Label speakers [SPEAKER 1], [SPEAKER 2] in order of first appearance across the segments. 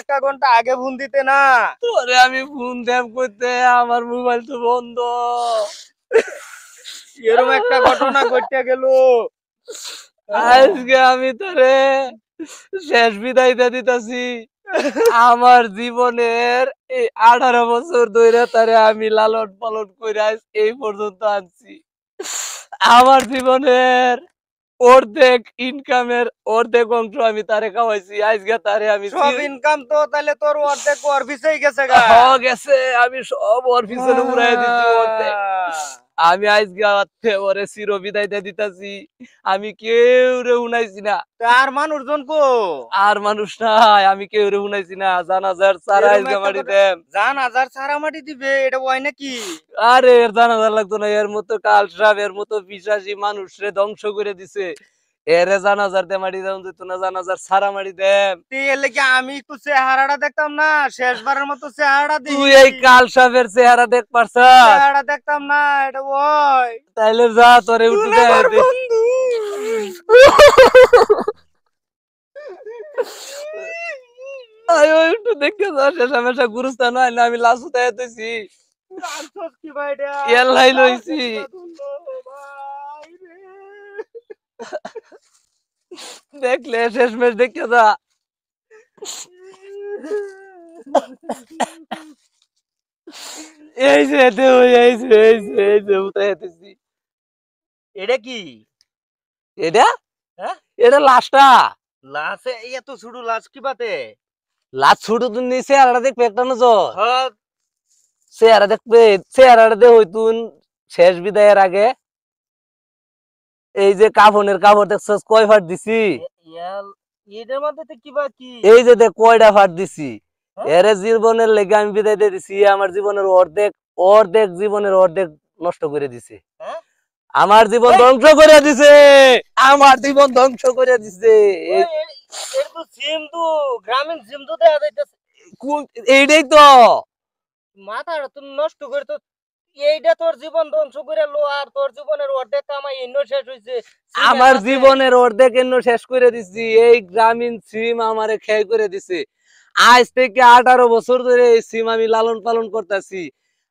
[SPEAKER 1] একটা ঘন্টা আগে ফোন দিতে না
[SPEAKER 2] তোরে আমি ফোন দেব করতে আমার মোবাইল তো বন্ধ।
[SPEAKER 1] এরকম একটা ঘটনা ঘটে গেল।
[SPEAKER 2] আজকে আমি তোরে শেষ বিদায় দিতেছি। আমার জীবনের এই 18 বছর ধরে তারে আমি লালন পালন করে এই পর্যন্ত আনছি। আমার জীবনের অর্ধেক ইনকামের অর্ধেক অংশ আমি তারে খাওয়াইছি। আজকে তারে আমি
[SPEAKER 1] সব ইনকাম তো তাহলে তোর অর্ধেক ওর পিছেই গেছে গা।
[SPEAKER 2] গেছে, আমি সব ওর পিছনে উড়াই দিছি অর্ধেক। আমি আজকে ওরে চির বিদায় দিতেছি। আমি কেউ রে উনাইছি না।
[SPEAKER 1] তার মানুষজন কো
[SPEAKER 2] আর মানুষ নাই, আমি কেউ রে উনাইছি না। জানাজার চারা আজকে মাটি দেম।
[SPEAKER 1] জানাজার চারা মাটি দিবে, এটা হয় নাকি?
[SPEAKER 2] আরে এর জানাজার লাগতো না। এর মতো কাল সাপ, এর মতো পিশাচি মানুষ রে ধ্বংস করে দিছে। এরে জানাজার দে মাটি দেন দিত না, জানাজার সারা মাটি দেম।
[SPEAKER 1] এর লেগে আমি একটু চেহারাটা দেখতাম না, শেষবারের মতো চেহারাটা দিই।
[SPEAKER 2] তুই এই কাল সাপের চেহারা দেখ পারছ?
[SPEAKER 1] চেহারা দেখতাম না, এটা ওই
[SPEAKER 2] তাইলে যা তোরে উঠে দে
[SPEAKER 1] বন্ধু।
[SPEAKER 2] আয়ো একটু দেখতে যা, শেষা মেশা গুরুস্থান হয় না, আমি লাশ উঠাই দিছি।
[SPEAKER 1] কি ভাই এটা?
[SPEAKER 2] এলাই লইছি। দেখলে শেষ মেশ দেখতে যা। এই যে দেও, এই যে উঠাই দিছি।
[SPEAKER 1] এটা কি?
[SPEAKER 2] এটা
[SPEAKER 1] হ্যাঁ,
[SPEAKER 2] এটা লাশটা।
[SPEAKER 1] লাশে এত ছোট লাশ কি বাতে?
[SPEAKER 2] লাশ ছোট তুই নিচে আর দেখবে একটা নজর।
[SPEAKER 1] হ্যাঁ,
[SPEAKER 2] চেহারা দেখবে, চেহারাটা দে হইতুন শেষ বিদায়ের আগে। এই যে কাফনের কাপড় দেখছস কয় ফাট দিছি?
[SPEAKER 1] এটার মধ্যে কি বা কি?
[SPEAKER 2] এই যে দেখ কয়টা ফাট দিছি। এর জীবনের লেগে আমি বিদায় দিয়ে দিছি। আমার জীবনের অর্ধেক অর্ধেক জীবনের অর্ধেক নষ্ট করে দিছে। আমার জীবন ধ্বংস করে দিছে। আমার জীবন ধ্বংস করে দিছে।
[SPEAKER 1] এর তো সিম তো গ্রামীণ সিম তো দেয়া যাইতেছে।
[SPEAKER 2] এইটাই তো
[SPEAKER 1] মাথাটা তুমি নষ্ট করে তো। এইটা তোর জীবন ধ্বংস করে লো, আর তোর জীবনের অর্ধেক কামাই এন্ন শেষ হইছে।
[SPEAKER 2] আমার জীবনের অর্ধেক এন্ন শেষ করে দিছি। এই গ্রামীণ সিম আমারে ক্ষয় করে দিছে। আজ থেকে 18 বছর ধরে এই সিম আমি লালন পালন করতেছি।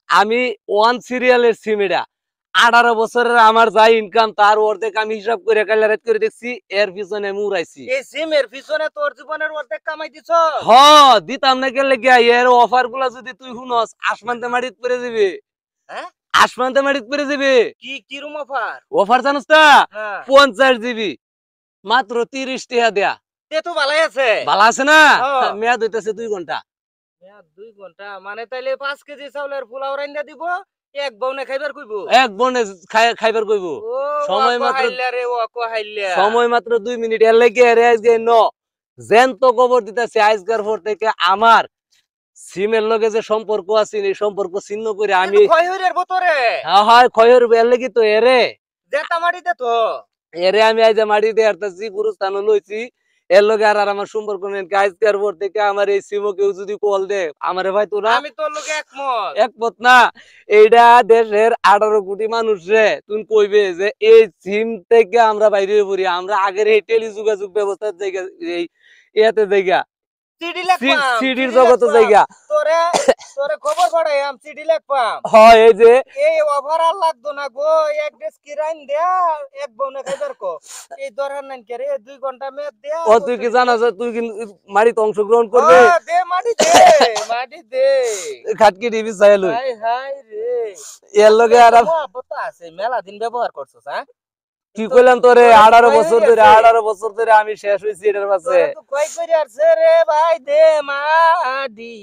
[SPEAKER 2] আমি ওয়ান সিরিয়ালের সিম। এটা 18 বছরের আমার যা ইনকাম তার অর্ধেক আমি হিসাব করে ক্যালকুলেট করে দেখছি। এর পিছনে আমি উড়াইছি।
[SPEAKER 1] এই সিমের পিছনে তোর জীবনের অর্ধেক কামাই দিছ।
[SPEAKER 2] দিতাম না কেন লেগে? এর অফার গুলা যদি তুই শুনস আসমানতে মাটিত পড়ে যাবে। আসমানতে মাটিত পড়ে যাবে।
[SPEAKER 1] কি কিরম অফার?
[SPEAKER 2] অফার জানোস না? 50 জিবি মাত্র 30 টাকা দেয়া।
[SPEAKER 1] তে তো ভালোই আছে।
[SPEAKER 2] ভালো আছে না? মেয়াদ হইতাছে 2 ঘন্টা।
[SPEAKER 1] মেয়াদ 2 ঘন্টা মানে তাইলে 5 কেজি চাউলের পোলাও রাইন্দা দিব, এক বউনে খাইবার কইবো।
[SPEAKER 2] এক বনে খাইবার কইবো। সময় মাত্র
[SPEAKER 1] রে ও কহাইলা।
[SPEAKER 2] সময় মাত্র 2 মিনিট। এর লাগি এর আজকে জ্যান্ত খবর দিতেছে। আজকের পর থেকে আমার সিমের লগে যে সম্পর্ক আছে এই সম্পর্ক ছিন্ন করে আমি
[SPEAKER 1] খয়রের ভিতরে।
[SPEAKER 2] হয় খয়র এর লাগি তো এরে
[SPEAKER 1] জেতা মাটিতে তো
[SPEAKER 2] এরে আমি আজ মাটি দিয়ে আসতেছি, গুরুস্থান লইছি। এর লগে আর আমার সম্পর্ক নেই। আজকের পর থেকে আমার এই সিমও কেউ যদি কল দে আমারে ভাই তোরা,
[SPEAKER 1] আমি তোর লগে একমত।
[SPEAKER 2] একমত না? এইটা দেশের 18 কোটি মানুষ রে তুমি কইবে যে এই সিম থেকে আমরা বাইরে পড়ি। আমরা আগের এই টেলি যোগাযোগ ব্যবস্থার জায়গা এই ইয়াতে জায়গা সিডির জগতে জায়গা
[SPEAKER 1] তোরে তোরে খবর পাঠাইম সিডি লিখপাম।
[SPEAKER 2] হয় এই যে
[SPEAKER 1] এই ওভার আর লাগতো না গো, এক ডেস কিরাইন দে এক বউনে খাইবার কো। এই দরকার নাই কে রে 2 ঘন্টা মেয়াদ দে।
[SPEAKER 2] তুই কি জানাস তুই কি মাটিতে অংশগ্রহণ করবে?
[SPEAKER 1] দে মাটি দে, মাটি দে।
[SPEAKER 2] খাটকি টিভি চাই লই।
[SPEAKER 1] হাই হাই রে,
[SPEAKER 2] এর লগে আর
[SPEAKER 1] মহব্বত আছে। মেলা দিন ব্যবহার করছস। হ্যাঁ
[SPEAKER 2] কি কইলাম তোরে? 18 বছর ধরে আমি শেষ হইছি এটার কাছে।
[SPEAKER 1] কই কইরা আছে রে ভাই দে মাডি।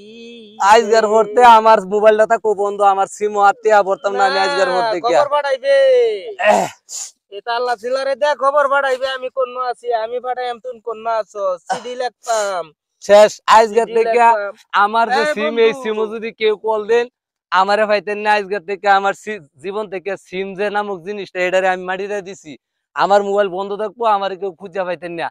[SPEAKER 2] আজকের পরতে আমার মোবাইলটা থাকো বন্ধ, আমার সিম আত্তিয়া বর্তমান না। আমি আজকের পর থেকে
[SPEAKER 1] খবর পাঠাইবে। এটা আল্লাহ ছিলারে দে খবর পাঠাইবে। আমি কোন আছি, আমি পাঠাইম তুই কোন আছো। সিডি লিখতাম
[SPEAKER 2] শেষ। আজকের থেকে আমার যে সিম এই সিমও যদি কেউ কল দেন আমারে পাইতেন না আজকে থেকে আমার জীবন থেকে সিম যে নামক জিনিসটা এটারে আমি মাটিতে দিছি। আমার মোবাইল বন্ধ থাকবো, আমার কেউ খুঁজে পাইতেন না।